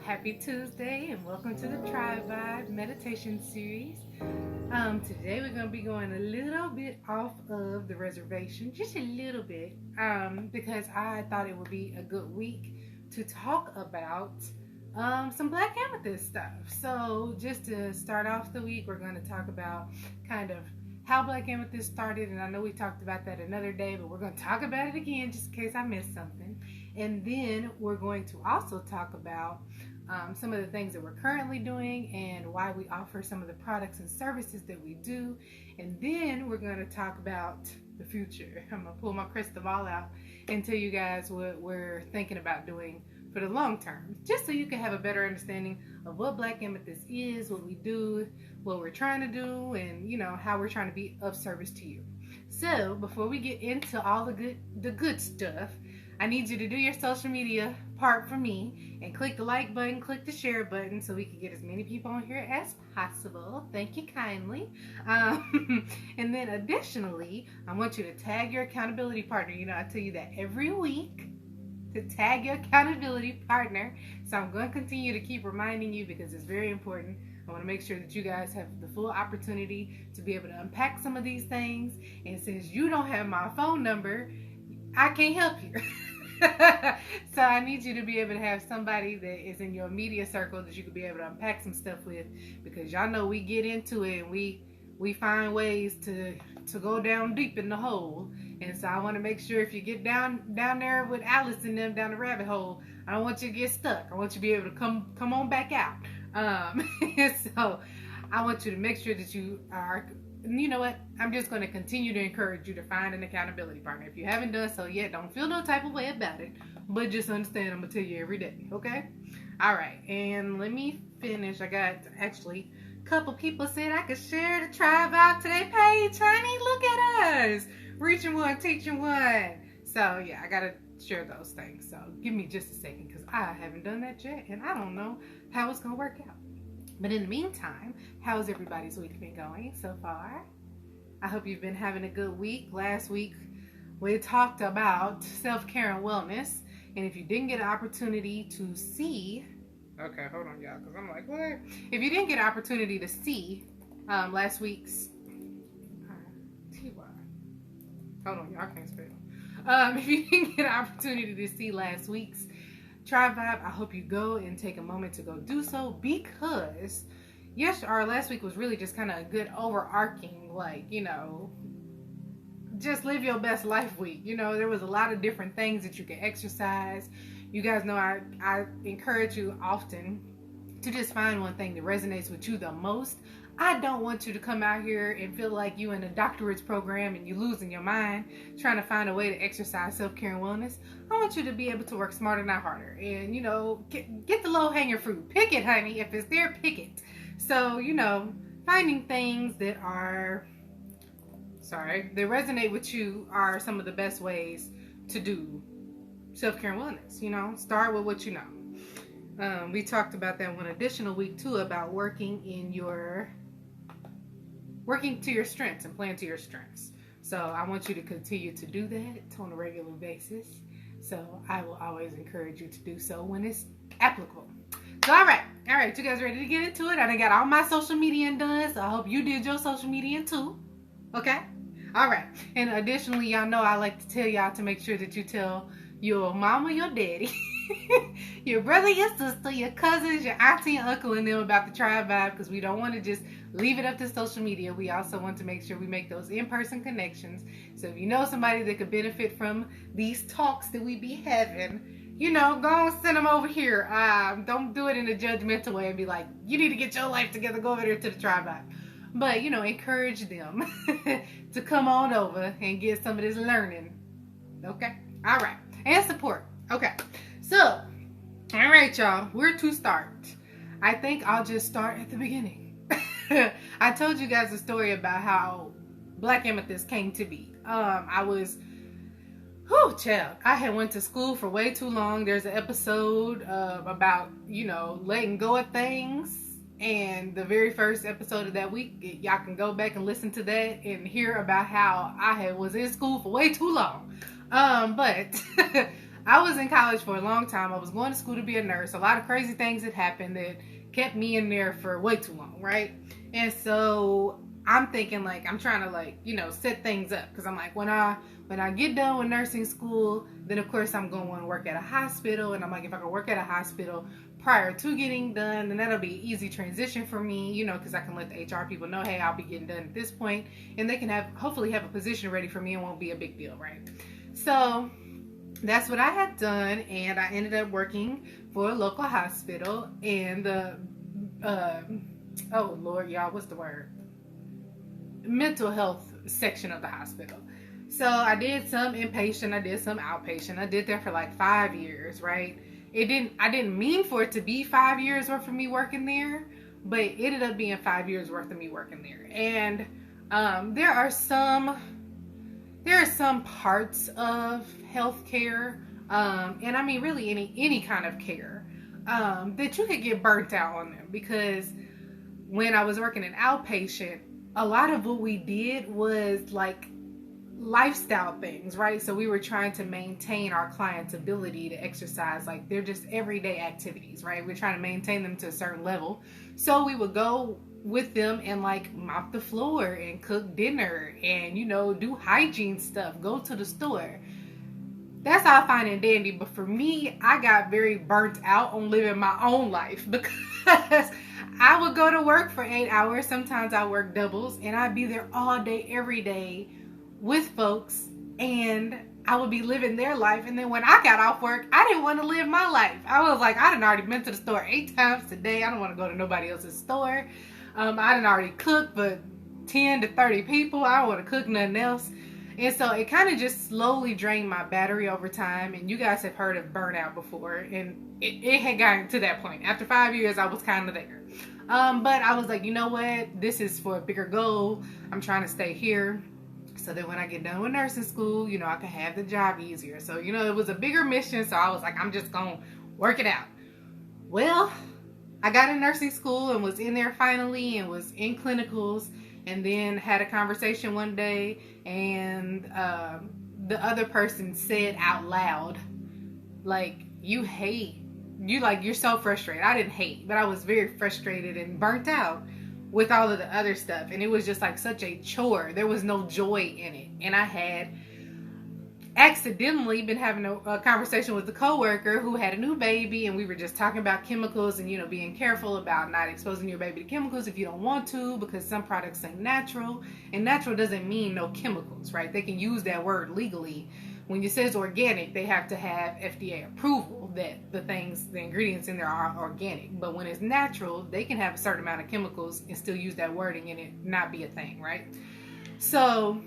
Happy Tuesday and welcome to the TRIBEvibe meditation series. Today we're going to be going a little bit off of the reservation, just a little bit, because I thought it would be a good week to talk about some Black Amethyst stuff. So just to start off the week, we're going to talk about kind of how Black Amethyst started, and I know we talked about that another day, but we're going to talk about it again just in case I missed something. And then we're going to also talk about some of the things that we're currently doing and why we offer some of the products and services that we do. And then we're going to talk about the future. I'm going to pull my crystal ball out and tell you guys what we're thinking about doing for the long term, just so you can have a better understanding of what Black Amethyst is, what we do, what we're trying to do, and how we're trying to be of service to you. So before we get into all the good stuff, I need you to do your social media part for me and click the like button, click the share button so we can get as many people on here as possible. Thank you kindly. And then additionally, I want you to tag your accountability partner. I tell you that every week, to tag your accountability partner. So I'm going to continue to keep reminding you because it's very important. I want to make sure that you guys have the full opportunity to be able to unpack some of these things. And since you don't have my phone number, I can't help you. So I need you to be able to have somebody that is in your immediate circle that you could be able to unpack some stuff with, because y'all know we get into it and we find ways to go down deep in the hole. And so I want to make sure if you get down there with Alice and them down the rabbit hole, I don't want you to get stuck. I want you to be able to come on back out. So I want you to make sure that you are. You know what? I'm just going to continue to encourage you to find an accountability partner. If you haven't done so yet, don't feel no type of way about it. But just understand I'm going to tell you every day. Okay? All right. And let me finish. I got actually a couple people said I could share the TRIBEvibe today page. Honey, look at us. Reaching one, teaching one. So, yeah, I got to share those things. So, give me just a second because I haven't done that yet. And I don't know how it's going to work out. But in the meantime, how's everybody's week been going so far? I hope you've been having a good week. Last week, we talked about self-care and wellness. And if you didn't get an opportunity to see... Okay, hold on, y'all, because I'm like, what? If you didn't get an opportunity to see last week's... Hold on, y'all, I can't spell. If you didn't get an opportunity to see last week's TRIBEvibe, I hope you go and take a moment to go do so, because last week was really just kind of a good overarching, just live your best life week. There was a lot of different things that you can exercise. You guys know I encourage you often to just find one thing that resonates with you the most. I don't want you to come out here and feel like you in a doctorate's program and you're losing your mind trying to find a way to exercise self-care and wellness. I want you to be able to work smarter, not harder. And, get the low-hanging fruit. Pick it, honey. If it's there, pick it. So, finding things that resonate with you are some of the best ways to do self-care and wellness. Start with what you know. We talked about that one additional week, too, about working to your strengths and playing to your strengths. So I want you to continue to do that on a regular basis. So I will always encourage you to do so when it's applicable. So all right, you guys ready to get into it? I done got all my social media done, so I hope you did your social media too. Okay? All right. And additionally, y'all know I like to tell y'all to make sure that you tell your mama, your daddy, your brother, your sister, your cousins, your auntie and uncle and them about the TRIBEvibe, because we don't want to just leave it up to social media. We also want to make sure we make those in-person connections. So if you know somebody that could benefit from these talks that we be having, go and send them over here. Don't do it in a judgmental way and be like, you need to get your life together, go over there to the TRIBEvibe. But, encourage them to come on over and get some of this learning. Okay? All right. And support. Okay. So, all right, y'all. Where to start? I think I'll just start at the beginning. I told you guys a story about how Black Amethyst came to be. I had went to school for way too long. There's an episode about, letting go of things. And the very first episode of that week, y'all can go back and listen to that and hear about how I was in school for way too long. But I was in college for a long time. I was going to school to be a nurse. A lot of crazy things had happened that kept me in there for way too long, right? And so I'm thinking like, I'm trying to like, set things up. Cause I'm like, when I get done with nursing school, then of course I'm going to want to work at a hospital. And I'm like, if I can work at a hospital prior to getting done, then that'll be an easy transition for me, cause I can let the HR people know, hey, I'll be getting done at this point, and they can hopefully have a position ready for me and won't be a big deal, right? So that's what I had done, and I ended up working for a local hospital in the, oh Lord, y'all, what's the word? Mental health section of the hospital. So I did some inpatient, I did some outpatient. I did that for like 5 years, right? I didn't mean for it to be 5 years worth of me working there, but it ended up being 5 years worth of me working there. And there are some parts of healthcare, and I mean really any kind of care, that you could get burnt out on them, because when I was working in outpatient, a lot of what we did was like lifestyle things, right? So we were trying to maintain our clients' ability to exercise, like they're just everyday activities, right? We're trying to maintain them to a certain level. So we would go with them and like mop the floor and cook dinner and, do hygiene stuff, go to the store. That's all fine and dandy. But for me, I got very burnt out on living my own life, because I would go to work for 8 hours. Sometimes I work doubles, and I'd be there all day, every day with folks, and I would be living their life. And then when I got off work, I didn't want to live my life. I was like, I done already been to the store 8 times today. I don't want to go to nobody else's store. I done already cooked for 10 to 30 people. I don't want to cook nothing else. And so it kind of just slowly drained my battery over time. And you guys have heard of burnout before, and it had gotten to that point. After 5 years, I was kind of there. But I was like, you know what? This is for a bigger goal. I'm trying to stay here, so that when I get done with nursing school, I can have the job easier. So, it was a bigger mission. So I was like, I'm just going to work it out. Well, I got in nursing school and was in there finally and was in clinicals, and then had a conversation one day, and the other person said out loud, like, you're so frustrated. I didn't hate, but I was very frustrated and burnt out with all of the other stuff. And it was just like such a chore. There was no joy in it. And I had accidentally been having a conversation with a coworker who had a new baby, and we were just talking about chemicals and, being careful about not exposing your baby to chemicals if you don't want to, because some products say natural, and natural doesn't mean no chemicals, right? They can use that word legally. When it says organic, they have to have FDA approval that the ingredients in there are organic. But when it's natural, they can have a certain amount of chemicals and still use that wording and it not be a thing, right? So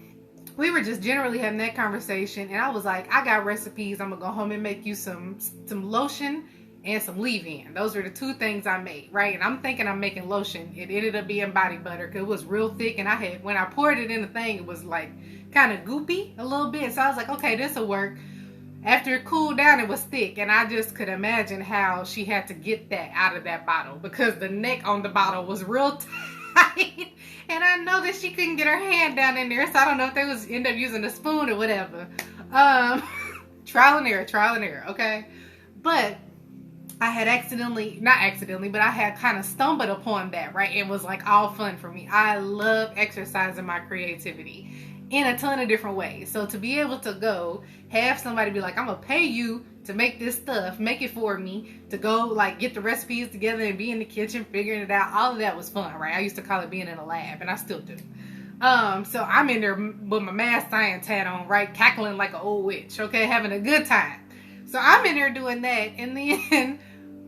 we were just generally having that conversation, and I was like, I got recipes. I'm gonna go home and make you some lotion and some leave-in. Those were the 2 things I made, right? And I'm thinking I'm making lotion. It ended up being body butter, because it was real thick, and when I poured it in the thing, it was like kind of goopy a little bit. So I was like, okay, this will work. After it cooled down, it was thick, and I just could imagine how she had to get that out of that bottle, because the neck on the bottle was real tight, and I know that she couldn't get her hand down in there, so I don't know if they was end up using a spoon or whatever. Trial and error, okay? But I had not accidentally, but I had kind of stumbled upon that, right? It was like all fun for me. I love exercising my creativity in a ton of different ways. So to be able to go have somebody be like, I'm gonna pay you to make this stuff, make it for me, to go like get the recipes together and be in the kitchen figuring it out, all of that was fun, right? I used to call it being in a lab, and I still do. So I'm in there with my math science hat on, right, cackling like an old witch, okay, having a good time. So I'm in there doing that, and then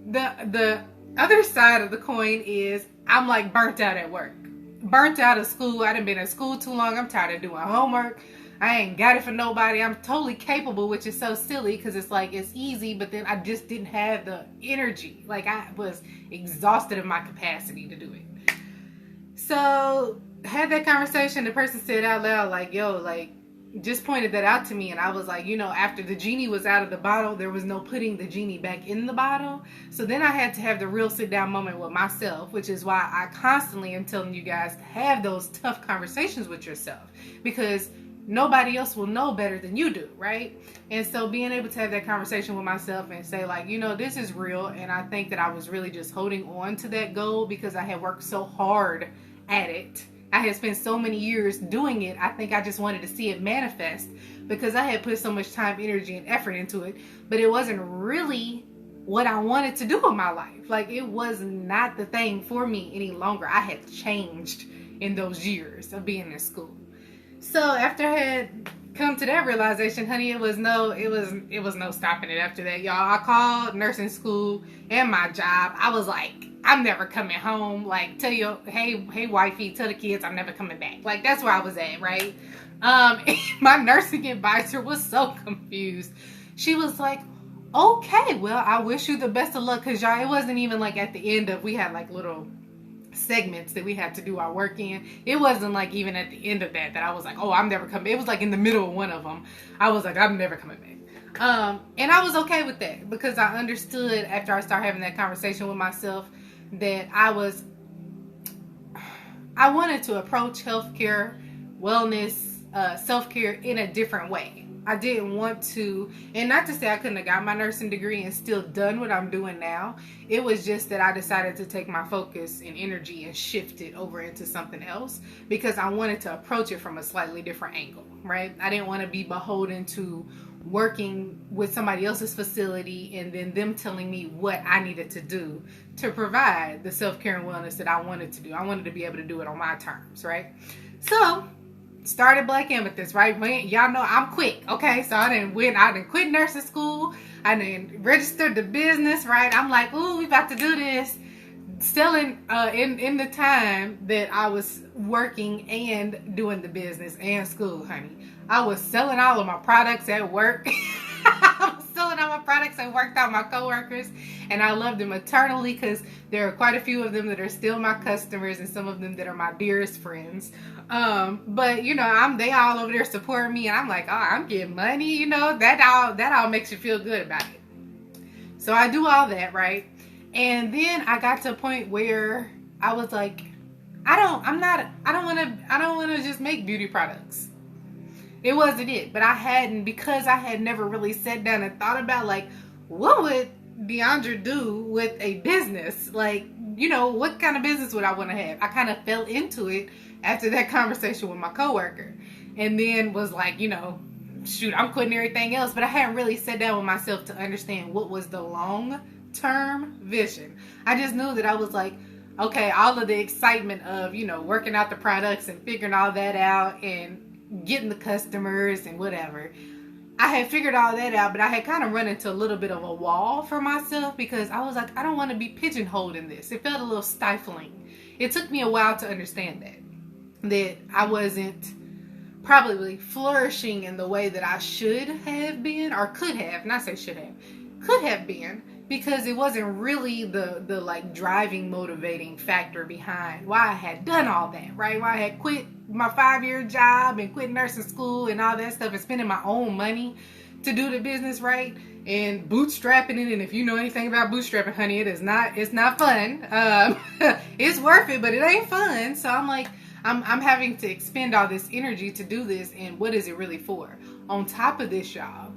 the other side of the coin is I'm like burnt out at work, burnt out of school. I done been in school too long. I'm tired of doing homework. I ain't got it for nobody. I'm totally capable, which is so silly, because it's like it's easy, but then I just didn't have the energy. Like I was exhausted of my capacity to do it. So had that conversation. The person said out loud, like, yo, like, just pointed that out to me, and I was like, after the genie was out of the bottle, there was no putting the genie back in the bottle. So then I had to have the real sit down moment with myself, which is why I constantly am telling you guys to have those tough conversations with yourself, because nobody else will know better than you do, right? And so being able to have that conversation with myself and say like, this is real. And I think that I was really just holding on to that goal because I had worked so hard at it. I had spent so many years doing it. I think I just wanted to see it manifest because I had put so much time, energy, and effort into it. But it wasn't really what I wanted to do in my life. Like, it was not the thing for me any longer. I had changed in those years of being in school. So after I had come to that realization, honey, it was no stopping it after that, y'all. I called nursing school and my job. I was like, I'm never coming home. Like, tell you, hey, wifey, tell the kids I'm never coming back. Like, that's where I was at, right? My nursing advisor was so confused. She was like, okay, well, I wish you the best of luck, because y'all, it wasn't even like at the end of, we had like little segments that we had to do our work in. It wasn't like even at the end of that I was like, oh, I'm never coming. It was like in the middle of one of them. I was like, I'm never coming back. And I was okay with that because I understood after I started having that conversation with myself that I wanted to approach healthcare, wellness, self-care in a different way. I didn't want to, and not to say I couldn't have got my nursing degree and still done what I'm doing now. It was just that I decided to take my focus and energy and shift it over into something else because I wanted to approach it from a slightly different angle, right? I didn't want to be beholden to working with somebody else's facility and then them telling me what I needed to do to provide the self-care and wellness that I wanted to do. I wanted to be able to do it on my terms, right? So started Black Amethyst, right? Y'all know I'm quick, okay? So I didn't quit nursing school. I didn't register the business, right? I'm like, ooh, we about to do this. Selling in the time that I was working and doing the business and school, honey. I was selling all of my products at work. I was selling all my products and worked out my coworkers, and I love them eternally because there are quite a few of them that are still my customers and some of them that are my dearest friends. But they all over there supporting me, and I'm like, oh, I'm getting money, that all makes you feel good about it. So I do all that, right? And then I got to a point where I was like, I don't want to just make beauty products. It wasn't it, but because I had never really sat down and thought about like, what would Deandra do with a business? Like, what kind of business would I want to have? I kind of fell into it after that conversation with my coworker, and then was like, shoot, I'm quitting everything else. But I hadn't really sat down with myself to understand what was the long-term vision. I just knew that I was like, okay, all of the excitement of, working out the products and figuring all that out and getting the customers and whatever. I had figured all that out, but I had kind of run into a little bit of a wall for myself because I was like, I don't want to be pigeonholed in this. It felt a little stifling. It took me a while to understand that I wasn't probably flourishing in the way that I should have been, or could have, not say should have, could have been, because it wasn't really the like driving, motivating factor behind why I had done all that, right? Why I had quit my 5-year job and quit nursing school and all that stuff and spending my own money to do the business, right? And bootstrapping it. And if you know anything about bootstrapping, honey, it's not fun. It's worth it, but it ain't fun. So I'm like, I'm having to expend all this energy to do this, and what is it really for? On top of this, y'all,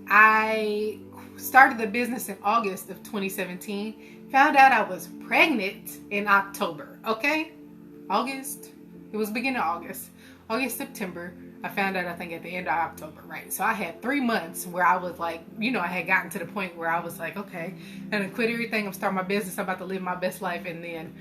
I started the business in August of 2017. Found out I was pregnant in October. Okay? August. It was beginning of August. August, September. I found out, I think, at the end of October, right? So I had 3 months where I was like, I had gotten to the point where I was like, okay, I'm going to quit everything. I'm starting my business. I'm about to live my best life. And then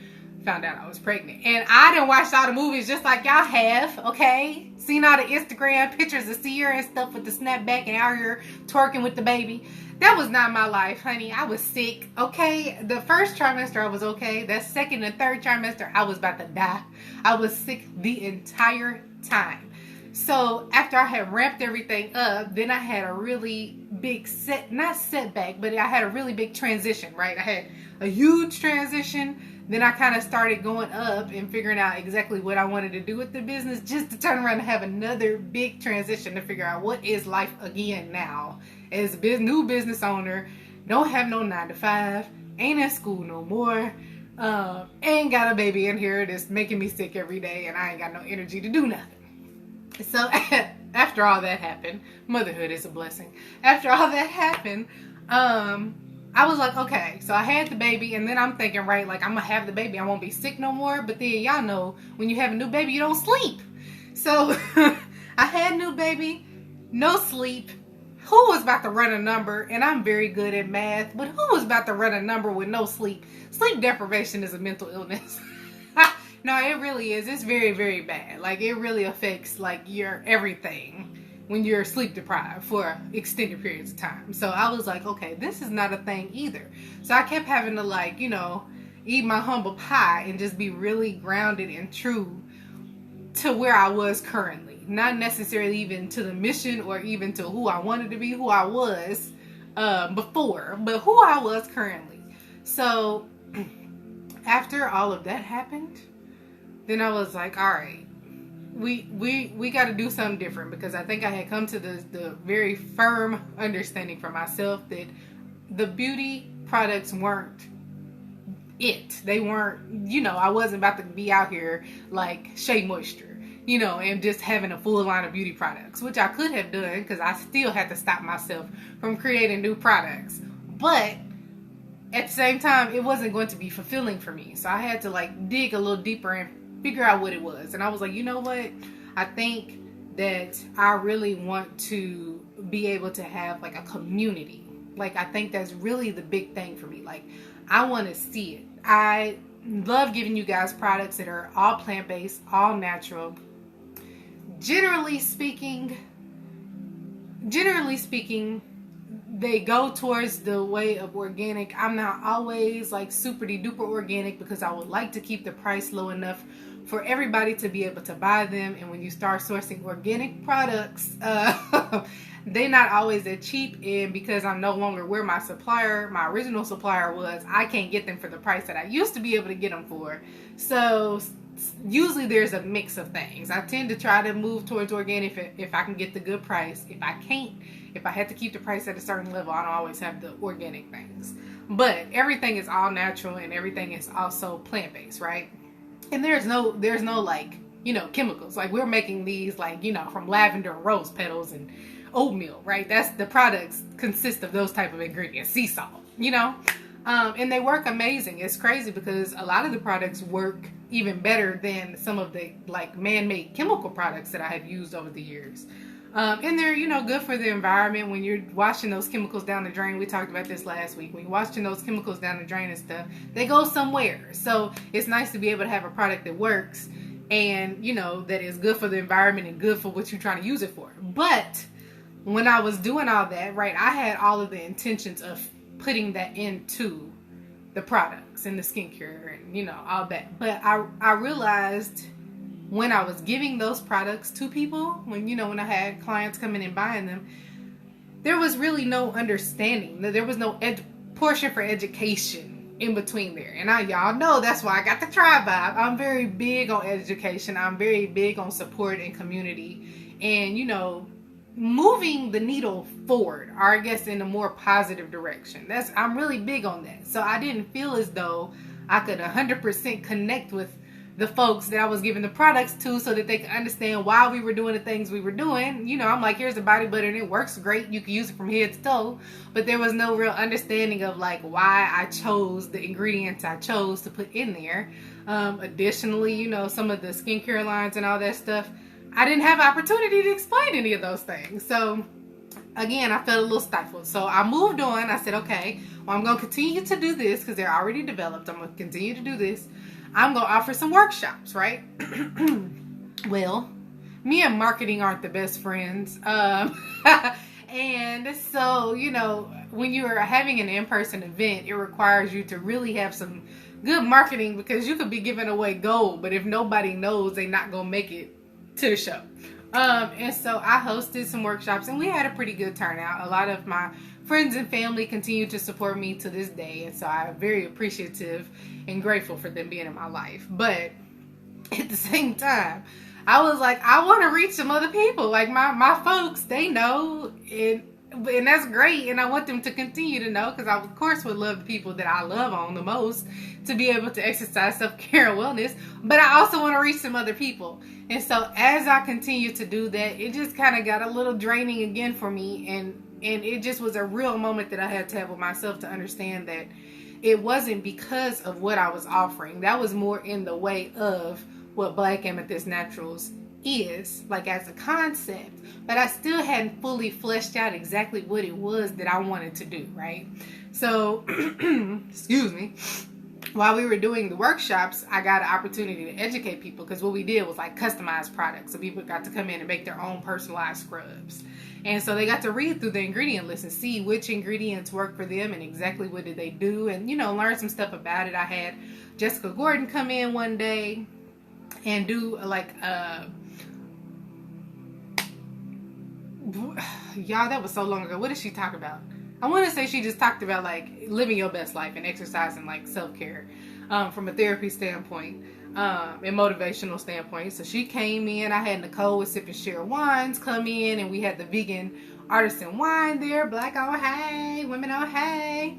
found out I was pregnant. And I done watched all the movies just like y'all have, okay? Seen all the Instagram pictures of Sierra and stuff with the snapback and out here twerking with the baby. That was not my life, honey. I was sick, okay? The first trimester, I was okay. That second and third trimester, I was about to die. I was sick the entire time. So after I had ramped everything up, then I had a really big not setback, but I had a really big transition, right? I had a huge transition. Then I kind of started going up and figuring out exactly what I wanted to do with the business, just to turn around and have another big transition to figure out what is life again now. As a new business owner, don't have no 9-to-5, ain't in school no more, ain't got a baby in here that's making me sick every day, and I ain't got no energy to do nothing. So after all that happened, motherhood is a blessing. After all that happened, I was like, okay, so I had the baby, and then I'm thinking, right, like, I'm gonna have the baby, I won't be sick no more. But then y'all know when you have a new baby, you don't sleep. So I had a new baby, no sleep. Who was about to run a number? And I'm very good at math, but who was about to run a number with no sleep? Sleep deprivation is a mental illness. No, it really is. It's very, very bad. Like, it really affects, like, your everything when you're sleep deprived for extended periods of time. So I was like, okay, this is not a thing either. So I kept having to, like, you know, eat my humble pie and just be really grounded and true to where I was currently. Not necessarily even to the mission or even to who I wanted to be, who I was before, but who I was currently. So after all of that happened, then I was like, all right, we got to do something different, because I think I had come to the very firm understanding for myself that the beauty products weren't it. They weren't, you know, I wasn't about to be out here like Shea Moisture, you know, and just having a full line of beauty products, which I could have done, because I still had to stop myself from creating new products. But at the same time, it wasn't going to be fulfilling for me. So I had to, like, dig a little deeper and figure out what it was. And I was like, you know what? I think that I really want to be able to have, like, a community. Like, I think that's really the big thing for me. Like, I want to see it. I love giving you guys products that are all plant-based, all natural. Generally speaking, they go towards the way of organic. I'm not always like super duper organic, because I would like to keep the price low enough for everybody to be able to buy them. And when you start sourcing organic products, they're not always that cheap. And because I'm no longer where my original supplier was, I can't get them for the price that I used to be able to get them for. So usually there's a mix of things. I tend to try to move towards organic if I can get the good price. If I can't, if I have to keep the price at a certain level, I don't always have the organic things. But everything is all natural, and everything is also plant-based, right? And there's no like, you know, chemicals. Like, we're making these, like, you know, from lavender and rose petals and oatmeal, right? That's the products consist of those type of ingredients. Sea salt, you know? And they work amazing. It's crazy, because a lot of the products work even better than some of the, like, man-made chemical products that I have used over the years. And they're, you know, good for the environment. When you're washing those chemicals down the drain, we talked about this last week. When you're washing those chemicals down the drain and stuff, they go somewhere. So it's nice to be able to have a product that works and, you know, that is good for the environment and good for what you're trying to use it for. But when I was doing all that, right, I had all of the intentions of putting that into the products and the skincare and, you know, all that. But I realized when I was giving those products to people, when I had clients come in and buying them, there was really no understanding. There was no portion for education in between there. And y'all know that's why I got the TRIBEvibe. I'm very big on education. I'm very big on support and community. And, you know, moving the needle forward, or I guess in a more positive direction. I'm really big on that. So I didn't feel as though I could 100% connect with the folks that I was giving the products to, so that they could understand why we were doing the things we were doing. You know, I'm like, here's the body butter and it works great. You can use it from head to toe. But there was no real understanding of, like, why I chose the ingredients I chose to put in there. Additionally, you know, some of the skincare lines and all that stuff, I didn't have opportunity to explain any of those things. So again, I felt a little stifled. So I moved on. I said, okay, well, I'm going to continue to do this because they're already developed. I'm going to continue to do this. I'm going to offer some workshops, right? Well, me and marketing aren't the best friends. And so, you know, when you're having an in-person event, it requires you to really have some good marketing, because you could be giving away gold, but if nobody knows, they're not going to make it to the show. And so I hosted some workshops, and we had a pretty good turnout. A lot of my friends and family continue to support me to this day, and so I'm very appreciative and grateful for them being in my life. But at the same time, I was like, I want to reach some other people. Like, my folks, they know, and that's great, and I want them to continue to know, because I, of course, would love the people that I love on the most to be able to exercise self-care and wellness, but I also want to reach some other people. And so as I continued to do that, it just kind of got a little draining again for me. And it just was a real moment that I had to have with myself to understand that it wasn't because of what I was offering. That was more in the way of what Black Amethyst Naturals is, like as a concept. But I still hadn't fully fleshed out exactly what it was that I wanted to do, right? So, excuse me. While we were doing the workshops, I got an opportunity to educate people, because what we did was like customized products. So people got to come in and make their own personalized scrubs. And so they got to read through the ingredient list and see which ingredients work for them and exactly what did they do, and, you know, learn some stuff about it. I had Jessica Gordon come in one day and do like y'all, that was so long ago. What did she talk about? I want to say she just talked about like living your best life and exercise and like self-care from a therapy standpoint and motivational standpoint. So she came in. I had Nicole with Sip and Share Wines come in, and we had the vegan artisan wine there. Black on hay, women on hay.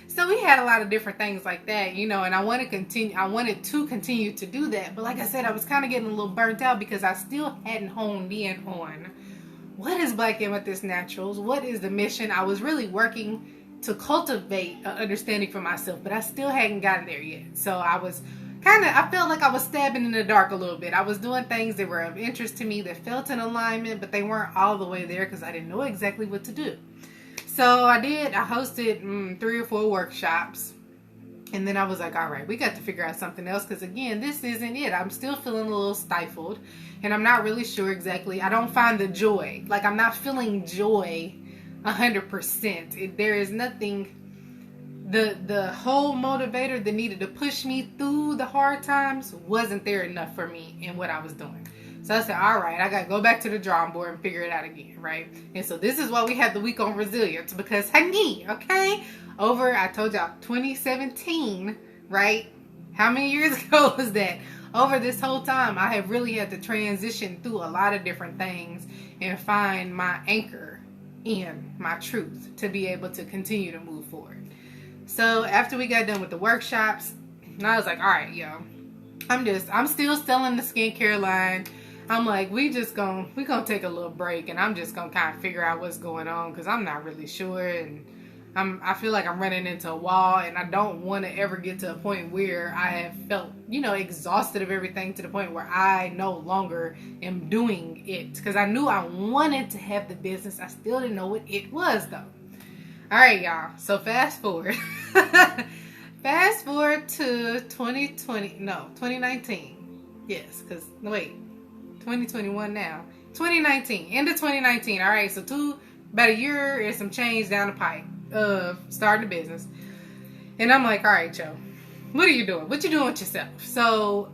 So we had a lot of different things like that, you know, and I wanted to continue to do that. But like I said, I was kind of getting a little burnt out because I still hadn't honed in on what is Black Amethyst Naturals? What is the mission? I was really working to cultivate an understanding for myself, but I still hadn't gotten there yet. So I felt like I was stabbing in the dark a little bit. I was doing things that were of interest to me that felt in alignment, but they weren't all the way there because I didn't know exactly what to do. So I hosted 3 or 4 workshops. And then I was like, all right, we got to figure out something else, because again, this isn't it. I'm still feeling a little stifled, and I'm not really sure exactly. I don't find the joy. Like, I'm not feeling joy 100%. There is nothing, the whole motivator that needed to push me through the hard times wasn't there enough for me in what I was doing. So I said, all right, I got to go back to the drawing board and figure it out again, right? And so this is why we have the week on resilience, because, honey, okay? I told y'all, 2017, right? How many years ago was that? Over this whole time, I have really had to transition through a lot of different things and find my anchor in my truth to be able to continue to move forward. So after we got done with the workshops, I was like, all right, yo, I'm still selling the skincare line. I'm like, we gonna take a little break, and I'm just gonna kind of figure out what's going on, because I'm not really sure, and I feel like I'm running into a wall, and I don't want to ever get to a point where I have felt, you know, exhausted of everything to the point where I no longer am doing it, because I knew I wanted to have the business. I still didn't know what it was, though. All right, y'all. So fast forward. Fast forward to 2019. Yes, because, wait, 2021 now. 2019, end of 2019. All right, so about a year and some change down the pipe of starting a business. And I'm like, all right, Joe, what are you doing? What you doing with yourself? So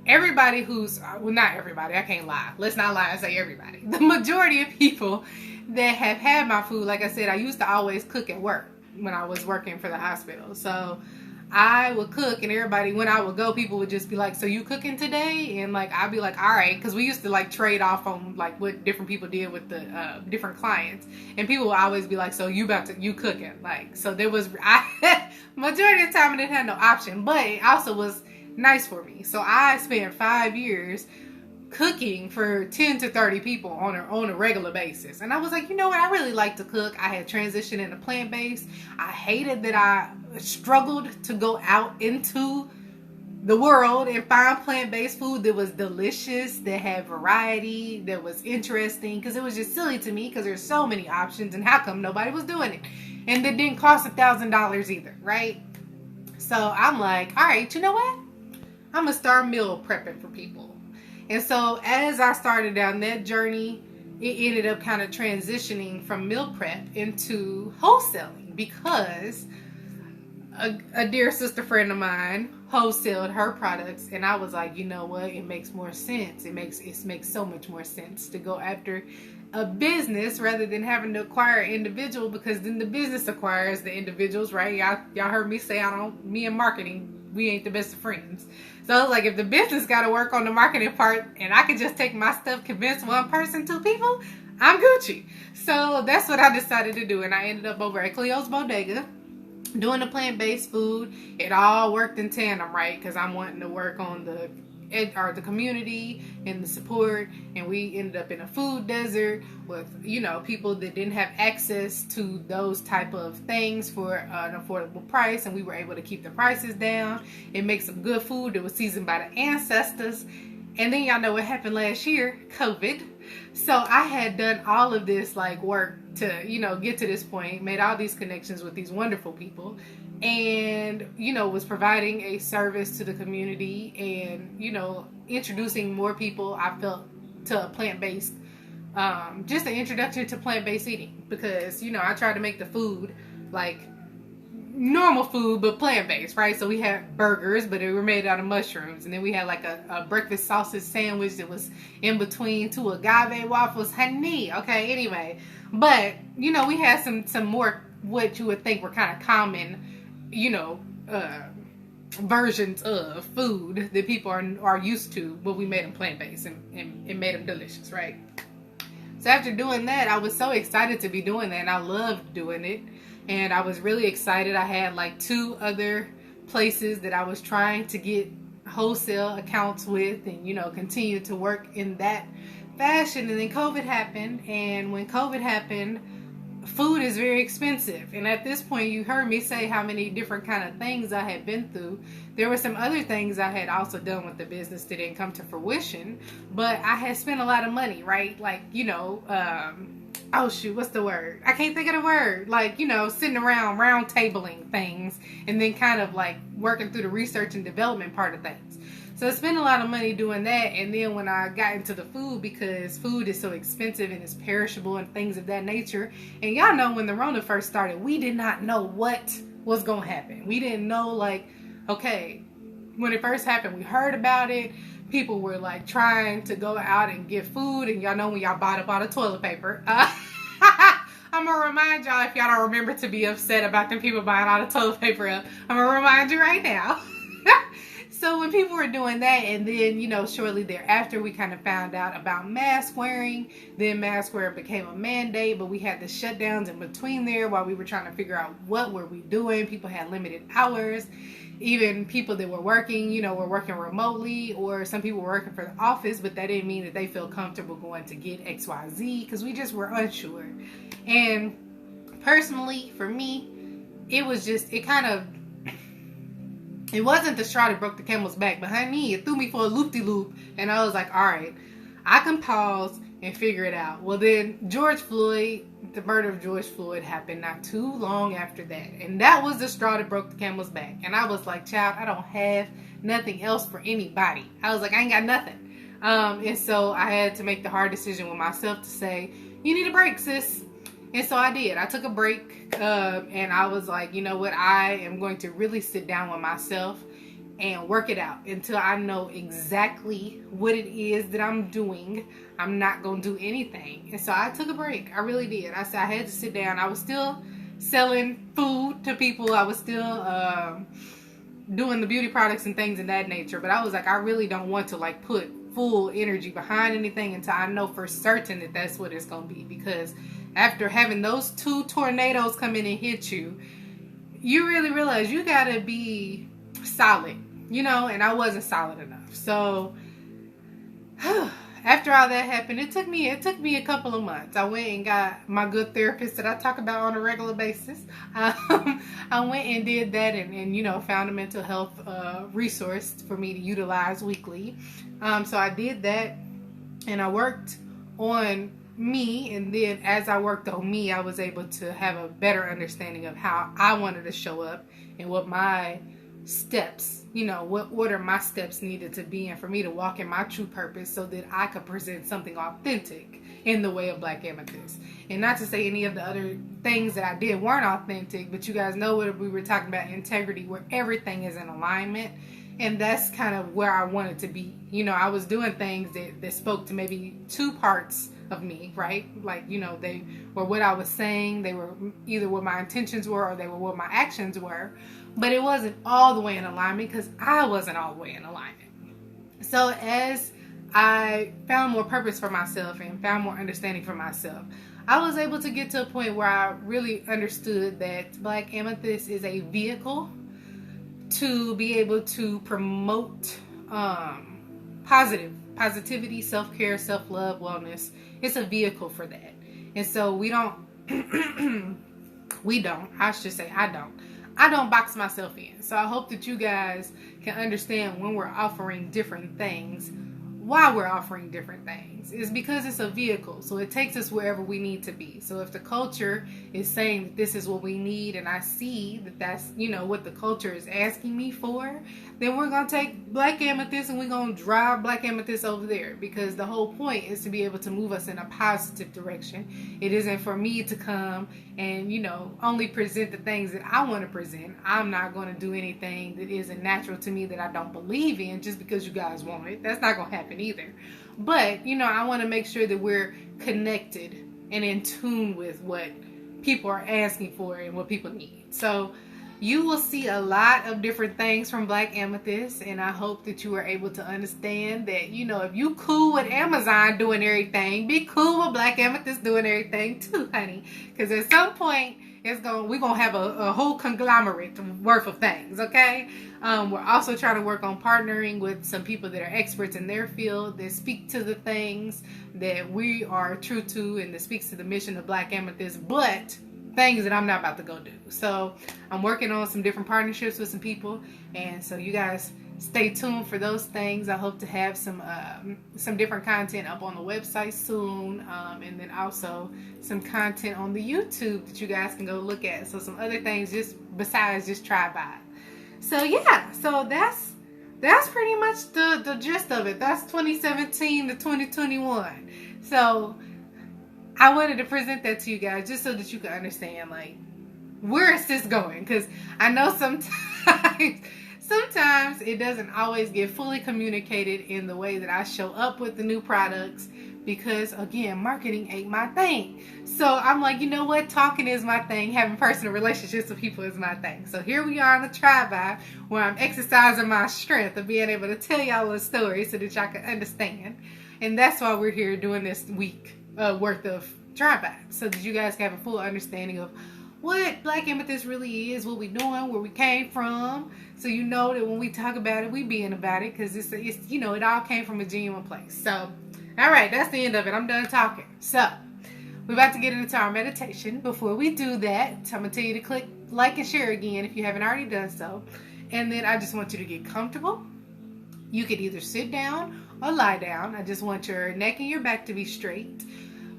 everybody who's, well, not everybody, I can't lie. Let's not lie and say everybody. The majority of people that have had my food, like I said, I used to always cook at work when I was working for the hospital. So I would cook, and everybody, when I would go, people would just be like, so you cooking today? And like, I'd be like, all right, because we used to like trade off on like what different people did with the different clients, and people would always be like, so you cooking? Like, so there was, majority of the time I didn't have no option, but it also was nice for me. So I spent 5 years cooking for 10 to 30 people on a regular basis. And I was like, you know what? I really like to cook. I had transitioned into plant-based. I hated that I struggled to go out into the world and find plant-based food that was delicious, that had variety, that was interesting, because it was just silly to me because there's so many options, and how come nobody was doing it? And that didn't cost $1,000 either, right? So I'm like, all right, you know what? I'm going to start meal prepping for people. And so as I started down that journey, it ended up kind of transitioning from meal prep into wholesaling, because a dear sister friend of mine wholesaled her products, and I was like, you know what? It makes more sense. It makes so much more sense to go after a business rather than having to acquire an individual, because then the business acquires the individuals, right? Y'all heard me say, me and marketing, we ain't the best of friends. So I was like, if the business got to work on the marketing part, and I could just take my stuff, convince one person, 2 people, I'm Gucci. So that's what I decided to do. And I ended up over at Cleo's Bodega doing the plant-based food. It all worked in tandem, right? Because I'm wanting to work on the or the community and the support, and we ended up in a food desert with, you know, people that didn't have access to those type of things for an affordable price, and we were able to keep the prices down and make some good food that was seasoned by the ancestors. And then y'all know what happened last year, COVID. So I had done all of this like work to, you know, get to this point, made all these connections with these wonderful people, and, you know, was providing a service to the community and, you know, introducing more people, I felt, to plant-based, just an introduction to plant-based eating, because, you know, I tried to make the food like normal food but plant-based, right? So we had burgers, but they were made out of mushrooms, and then we had like a breakfast sausage sandwich that was in between two agave waffles, honey. Okay, anyway, but, you know, we had some more what you would think were kind of common, you know, versions of food that people are used to, but we made them plant-based and made them delicious, right? So after doing that, I was so excited to be doing that, and I loved doing it. And I was really excited. I had like 2 other places that I was trying to get wholesale accounts with, and, you know, continue to work in that fashion. And then COVID happened. And when COVID happened, food is very expensive. And at this point, you heard me say how many different kind of things I had been through. There were some other things I had also done with the business that didn't come to fruition, but I had spent a lot of money, right? Like, you know, oh shoot, what's the word? I can't think of the word. Like, you know, sitting around round tabling things and then kind of like working through the research and development part of things. So I spent a lot of money doing that. And then when I got into the food, because food is so expensive and it's perishable and things of that nature. And y'all know when the Rona first started, we did not know what was going to happen. We didn't know, like, okay, when it first happened, we heard about it. People were like trying to go out and get food, and y'all know when y'all bought up all the toilet paper. I'm gonna remind y'all, if y'all don't remember to be upset about them people buying all the toilet paper up, I'm gonna remind you right now. So when people were doing that, and then, you know, shortly thereafter, we kind of found out about mask wearing. Then mask wearing became a mandate, but we had the shutdowns in between there while we were trying to figure out what were we doing. People had limited hours. Even people that were working, you know, were working remotely, or some people were working for the office, but that didn't mean that they feel comfortable going to get XYZ, because we just were unsure. And personally, for me, it was just, it wasn't the straw that broke the camel's back, but honey, it threw me for a loop-de-loop, and I was like, all right, I can pause and figure it out. Well, then George Floyd, the murder of George Floyd happened not too long after that. And that was the straw that broke the camel's back. And I was like, child, I don't have nothing else for anybody. I was like, I ain't got nothing. And so I had to make the hard decision with myself to say, you need a break, sis. And so I did. I took a break, and I was like, you know what? I am going to really sit down with myself and work it out until I know exactly what it is that I'm doing. I'm not going to do anything. And so I took a break. I really did. I said I had to sit down. I was still selling food to people. I was still doing the beauty products and things of that nature. But I was like, I really don't want to like put full energy behind anything until I know for certain that that's what it's going to be. Because after having those 2 tornadoes come in and hit you, you really realize you got to be solid, you know, and I wasn't solid enough. So after all that happened, it took me a couple of months. I went and got my good therapist that I talk about on a regular basis. I went and did that, and you know, found a mental health resource for me to utilize weekly. So I did that, and I worked on me, and then as I worked on me, I was able to have a better understanding of how I wanted to show up and what my steps, you know, what order my steps needed to be in for me to walk in my true purpose, so that I could present something authentic in the way of Black Amethyst. And not to say any of the other things that I did weren't authentic, but you guys know what we were talking about, integrity, where everything is in alignment. And that's kind of where I wanted to be. You know, I was doing things that spoke to maybe 2 parts of me, right? Like, you know, they were what I was saying, they were either what my intentions were, or they were what my actions were, but it wasn't all the way in alignment, because I wasn't all the way in alignment. So as I found more purpose for myself and found more understanding for myself, I was able to get to a point where I really understood that Black Amethyst is a vehicle to be able to promote positivity, self-care, self-love, wellness. It's a vehicle for that. And so we don't I should say I don't box myself in. So I hope that you guys can understand when we're offering different things, why we're offering different things. It's because it's a vehicle. So it takes us wherever we need to be. So if the culture is saying that this is what we need, and I see that that's, what the culture is asking me for, then we're going to take Black Amethyst and we're going to drive Black Amethyst over there, because the whole point is to be able to move us in a positive direction. It isn't for me to come and, only present the things that I want to present. I'm not going to do anything that isn't natural to me that I don't believe in just because you guys want it. That's not going to happen either. But, I want to make sure that we're connected and in tune with what people are asking for and what people need. So you will see a lot of different things from Black Amethyst, and I hope that you are able to understand that, if you cool with Amazon doing everything, be cool with Black Amethyst doing everything too, honey. Because at some point, we're going to have a whole conglomerate worth of things, okay? We're also trying to work on partnering with some people that are experts in their field that speak to the things that we are true to and that speaks to the mission of Black Amethyst, but things that I'm not about to go do. So I'm working on some different partnerships with some people, and so you guys stay tuned for those things. I hope to have some different content up on the website soon, and then also some content on the YouTube that you guys can go look at. So some other things just besides just TRIBEvibe. So yeah, so that's pretty much the gist of it. That's 2017 to 2021. So I wanted to present that to you guys just so that you can understand, like, where is this going? Because I know sometimes it doesn't always get fully communicated in the way that I show up with the new products, because, again, marketing ain't my thing. So I'm like, you know what? Talking is my thing. Having personal relationships with people is my thing. So here we are on the TRIBEvibe, where I'm exercising my strength of being able to tell y'all a story so that y'all can understand. And that's why we're here doing this week worth of TRIBEvibe, so that you guys can have a full understanding of what Black Amethyst really is, what we're doing, where we came from, so you know that when we talk about it, we being about it, because it's it all came from a genuine place. So, all right, that's the end of it. I'm done talking. So, we're about to get into our meditation. Before we do that, I'm going to tell you to click like and share again if you haven't already done so. And then I just want you to get comfortable. You could either sit down or lie down. I just want your neck and your back to be straight.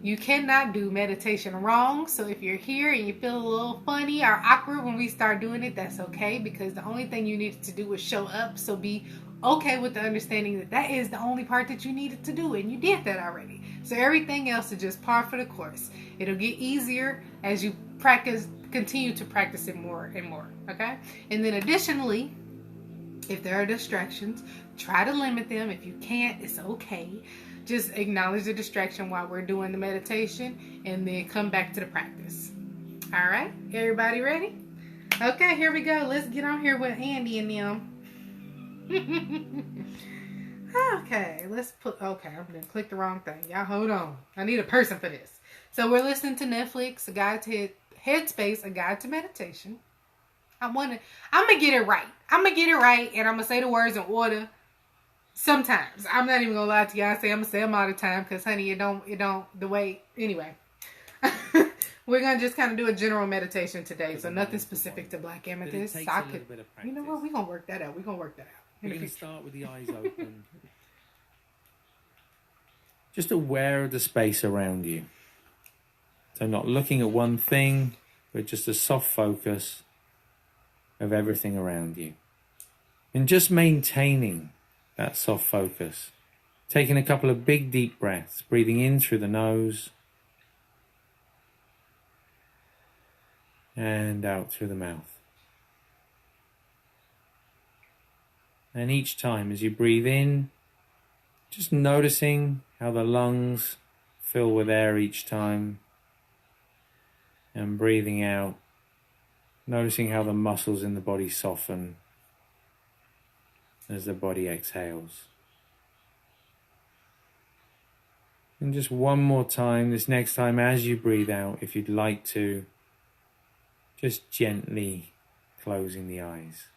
You cannot do meditation wrong. So if you're here and you feel a little funny or awkward when we start doing it, that's okay, because the only thing you needed to do was show up. So be okay with the understanding that that is the only part that you needed to do, and you did that already. So everything else is just par for the course. It'll get easier as you continue to practice it more and more, okay? And then additionally, if there are distractions, try to limit them. If you can't, it's okay. Just acknowledge the distraction while we're doing the meditation, and then come back to the practice. All right, everybody ready? Okay, here we go. Let's get on here with Andy and them. Okay, I'm gonna click the wrong thing. Y'all hold on. I need a person for this. So we're listening to Netflix, A Guide to Headspace, A Guide to Meditation. I'm gonna get it right. And I'm gonna say the words in order. Sometimes. I'm not even gonna lie to y'all. I'm gonna say them all the time, because honey, it don't the way anyway. We're gonna just kind of do a general meditation today, so nothing specific to Black Amethyst. You know what? We're gonna work that out. We're gonna start with the eyes open. Just aware of the space around you. So not looking at one thing, but just a soft focus of everything around you. And just maintaining that soft focus. Taking a couple of big deep breaths, breathing in through the nose and out through the mouth. And each time as you breathe in, just noticing how the lungs fill with air each time, and breathing out, noticing how the muscles in the body soften as the body exhales. And just one more time, this next time as you breathe out, if you'd like to, just gently closing the eyes.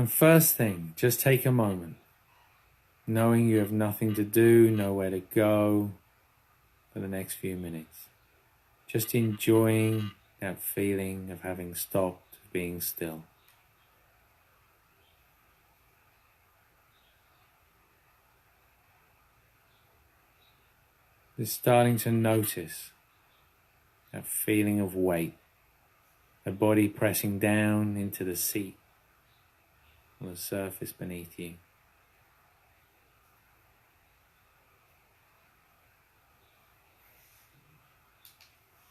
And first thing, just take a moment, knowing you have nothing to do, nowhere to go for the next few minutes. Just enjoying that feeling of having stopped being still. Just starting to notice that feeling of weight, the body pressing down into the seat or the surface beneath you.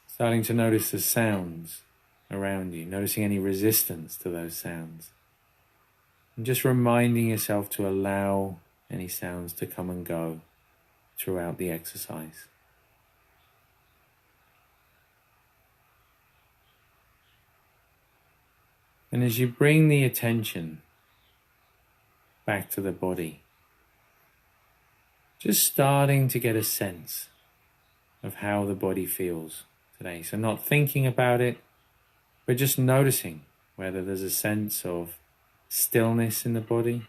Starting to notice the sounds around you, noticing any resistance to those sounds. And just reminding yourself to allow any sounds to come and go throughout the exercise. And as you bring the attention back to the body, just starting to get a sense of how the body feels today. So not thinking about it, but just noticing whether there's a sense of stillness in the body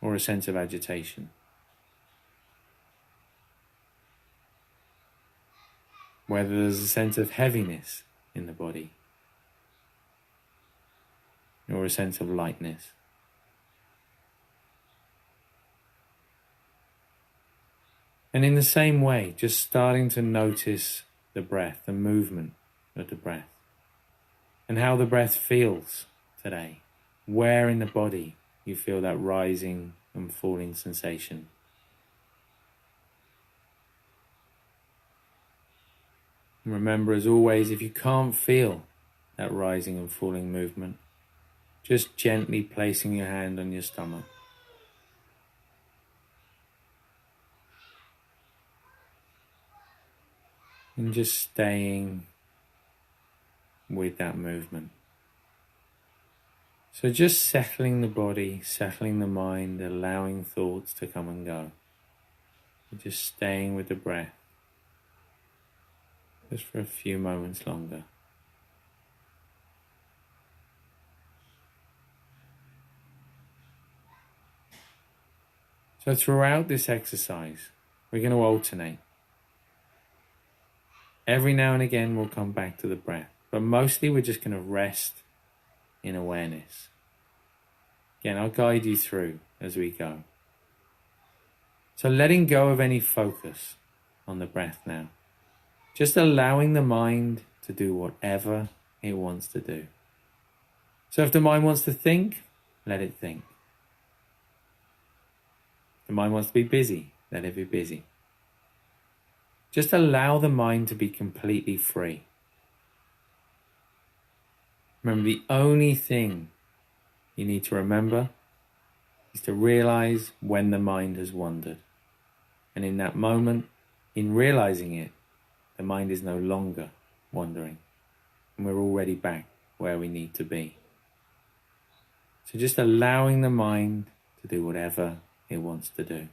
or a sense of agitation. Whether there's a sense of heaviness in the body or a sense of lightness. And in the same way, just starting to notice the breath, the movement of the breath, and how the breath feels today. Where in the body you feel that rising and falling sensation. And remember, as always, if you can't feel that rising and falling movement, just gently placing your hand on your stomach. And just staying with that movement. So just settling the body, settling the mind, allowing thoughts to come and go. Just staying with the breath, just for a few moments longer. So throughout this exercise, we're going to alternate. Every now and again we'll come back to the breath, but mostly we're just going to rest in awareness. Again, I'll guide you through as we go. So letting go of any focus on the breath now. Just allowing the mind to do whatever it wants to do. So if the mind wants to think, let it think. If the mind wants to be busy, let it be busy. Just allow the mind to be completely free. Remember, the only thing you need to remember is to realize when the mind has wandered. And in that moment, in realizing it, the mind is no longer wandering. And we're already back where we need to be. So just allowing the mind to do whatever it wants to do.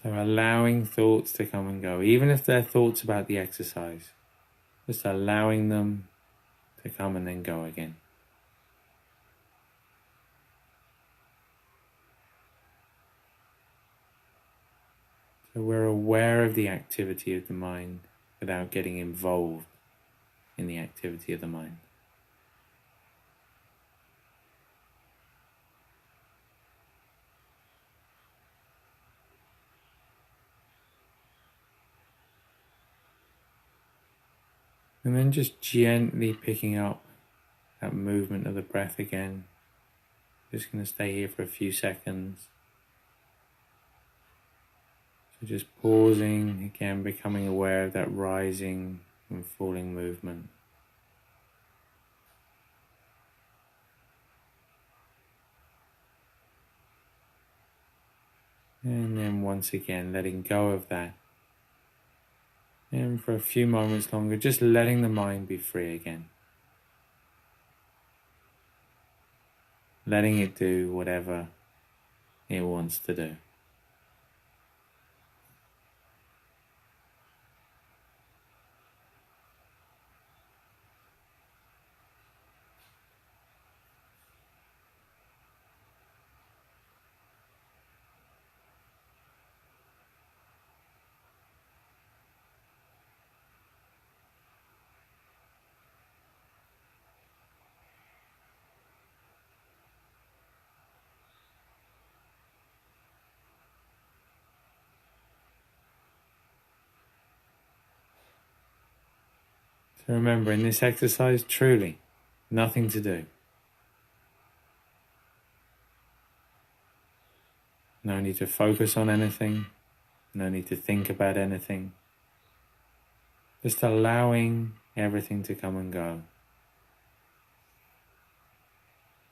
So allowing thoughts to come and go, even if they're thoughts about the exercise, just allowing them to come and then go again. So we're aware of the activity of the mind without getting involved in the activity of the mind. And then just gently picking up that movement of the breath again. Just going to stay here for a few seconds. So just pausing, again becoming aware of that rising and falling movement. And then once again letting go of that. And for a few moments longer, just letting the mind be free again. Letting it do whatever it wants to do. So remember, in this exercise, truly, nothing to do. No need to focus on anything. No need to think about anything. Just allowing everything to come and go.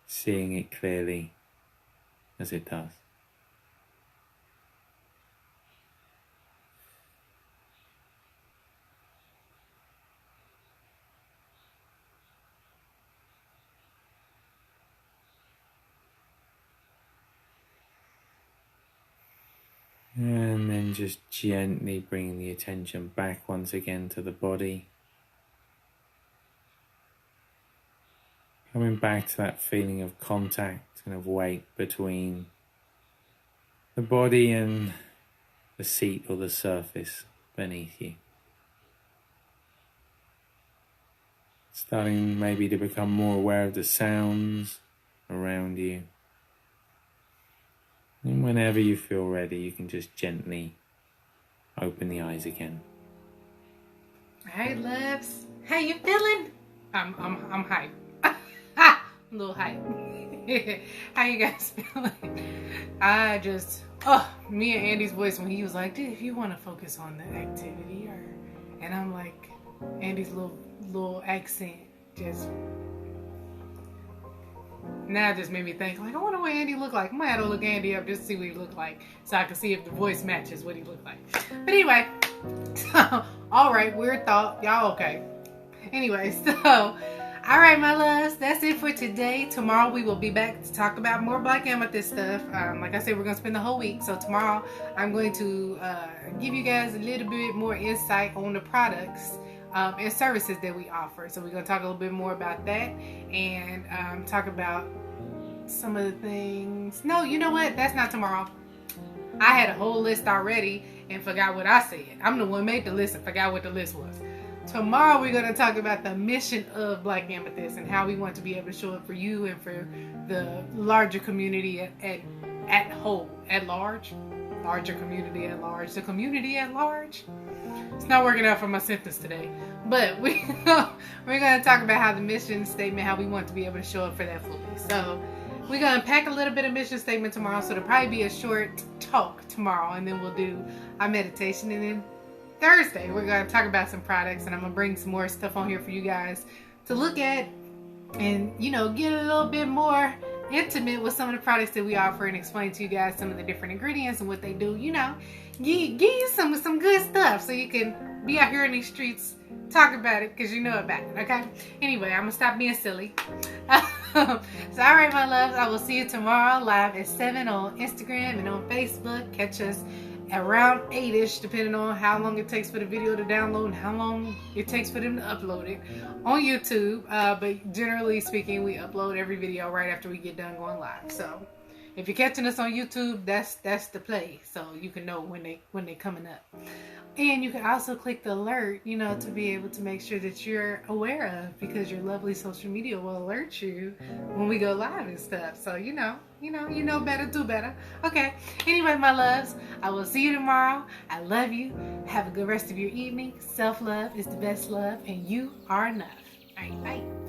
Seeing it clearly as it does. And then just gently bringing the attention back once again to the body. Coming back to that feeling of contact and of weight between the body and the seat or the surface beneath you. Starting maybe to become more aware of the sounds around you. And whenever you feel ready, you can just gently open the eyes again. Hey, loves. How you feeling? I'm hyped. I'm a little hyped. How you guys feeling? I just, me and Andy's voice when he was like, dude, if you want to focus on the activity, and I'm like, Andy's little accent just. Now it just made me think, like, I wonder what Andy looked like. I might have to look Andy up just to see what he looked like so I can see if the voice matches what he looked like. But anyway, so, alright, weird thought. Y'all okay. Anyway, so, alright, my loves, that's it for today. Tomorrow we will be back to talk about more Black Amethyst stuff. Like I said, we're going to spend the whole week. So tomorrow I'm going to give you guys a little bit more insight on the products and services that we offer. So we're going to talk a little bit more about that and talk about some of the things. No, you know what? That's not tomorrow. I had a whole list already and forgot what I said. I'm the one made the list and forgot what the list was. Tomorrow we're going to talk about the mission of Black Amethyst and how we want to be able to show up for you and for the larger community at large. Larger community at large. The community at large. It's not working out for my sentence today. But we're going to talk about how the mission statement, how we want to be able to show up for that fully. So we're going to pack a little bit of mission statement tomorrow. So it'll probably be a short talk tomorrow. And then we'll do our meditation. And then Thursday, we're going to talk about some products. And I'm going to bring some more stuff on here for you guys to look at. And, get a little bit more intimate with some of the products that we offer and explain to you guys some of the different ingredients and what they do. Give you some good stuff so you can be out here in these streets, talk about it because you know about it, okay? Anyway, I'm going to stop being silly. So, alright, my loves, I will see you tomorrow live at 7 on Instagram and on Facebook. Catch us around 8-ish, depending on how long it takes for the video to download and how long it takes for them to upload it on YouTube. But generally speaking, we upload every video right after we get done going live. So if you're catching us on YouTube, that's the play, so you can know when they coming up. And you can also click the alert, to be able to make sure that you're aware of, because your lovely social media will alert you when we go live and stuff. So you know better, do better. Okay. Anyway, my loves, I will see you tomorrow. I love you. Have a good rest of your evening. Self-love is the best love, and you are enough. All right, bye.